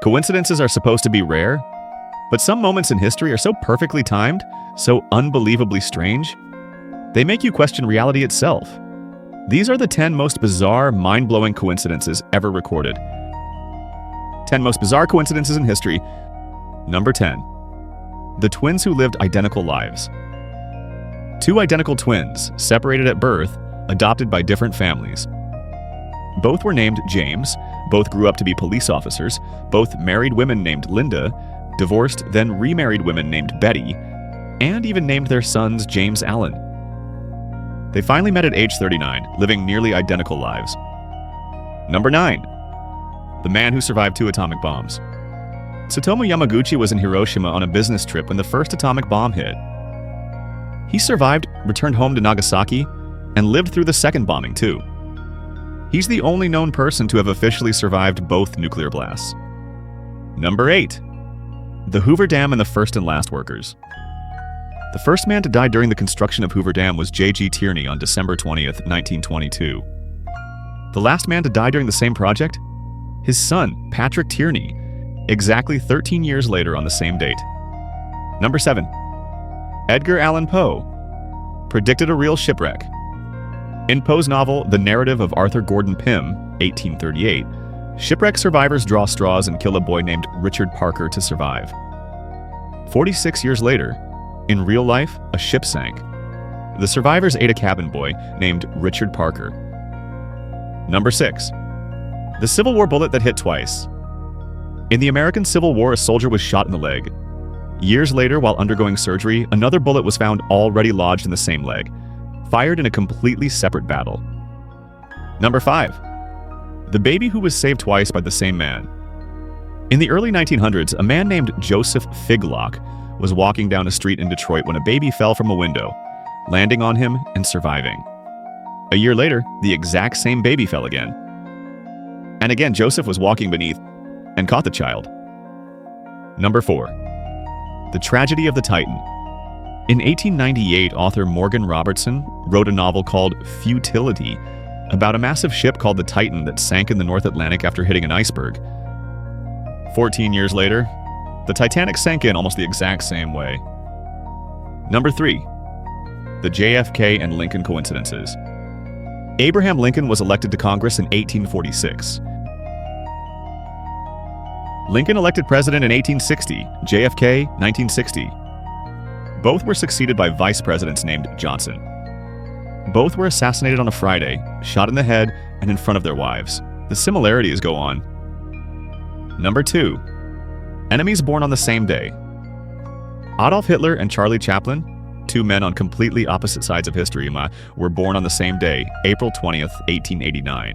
Coincidences are supposed to be rare, but some moments in history are so perfectly timed, so unbelievably strange, they make you question reality itself. These are the 10 most bizarre, mind-blowing coincidences ever recorded. 10 most bizarre coincidences in history. Number 10. The twins who lived identical lives. Two identical twins, separated at birth, adopted by different families. Both were named James, both grew up to be police officers, both married women named Linda, divorced, then remarried women named Betty, and even named their sons James Allen. They finally met at age 39, living nearly identical lives. Number 9. The man who survived 2 atomic bombs. Tsutomu Yamaguchi was in Hiroshima on a business trip when the first atomic bomb hit. He survived, returned home to Nagasaki, and lived through the second bombing too. He's the only known person to have officially survived both nuclear blasts. Number 8. The Hoover Dam and the first and last workers. The first man to die during the construction of Hoover Dam was J.G. Tierney on December 20th, 1922. The last man to die during the same project? His son, Patrick Tierney, exactly 13 years later on the same date. Number 7. Edgar Allan Poe predicted a real shipwreck. In Poe's novel, The Narrative of Arthur Gordon Pym, 1838, shipwreck survivors draw straws and kill a boy named Richard Parker to survive. 46 years later, in real life, a ship sank. The survivors ate a cabin boy named Richard Parker. Number 6. The Civil War bullet that hit twice. In the American Civil War, a soldier was shot in the leg. Years later, while undergoing surgery, another bullet was found already lodged in the same leg, fired in a completely separate battle. Number 5. The baby who was saved twice by the same man. In the early 1900s, a man named Joseph Figlock was walking down a street in Detroit when a baby fell from a window, landing on him and surviving. A year later, the exact same baby fell again. And again, Joseph was walking beneath and caught the child. Number 4. The Tragedy of the Titan. In 1898, author Morgan Robertson wrote a novel called Futility about a massive ship called the Titan that sank in the North Atlantic after hitting an iceberg. 14 years later, the Titanic sank in almost the exact same way. Number 3. The JFK and Lincoln coincidences. Abraham Lincoln was elected to Congress in 1846. Lincoln elected president in 1860, JFK 1960. Both were succeeded by vice presidents named Johnson. Both were assassinated on a Friday, shot in the head and in front of their wives. The similarities go on. Number 2. Enemies born on the same day. Adolf Hitler and Charlie Chaplin, 2 men on completely opposite sides of history, were born on the same day, April 20th, 1889.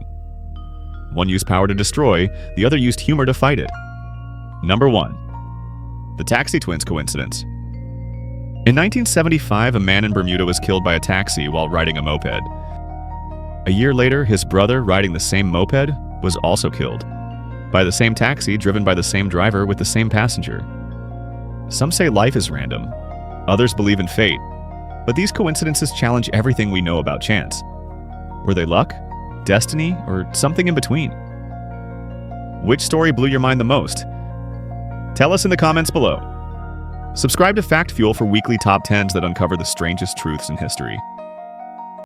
One used power to destroy, the other used humor to fight it. Number 1. The Taxi Twins coincidence. In 1975, a man in Bermuda was killed by a taxi while riding a moped. A year later, his brother, riding the same moped, was also killed by the same taxi driven by the same driver with the same passenger. Some say life is random. Others believe in fate. But these coincidences challenge everything we know about chance. Were they luck, destiny, or something in between? Which story blew your mind the most? Tell us in the comments below. Subscribe to FactFuel for weekly top 10s that uncover the strangest truths in history.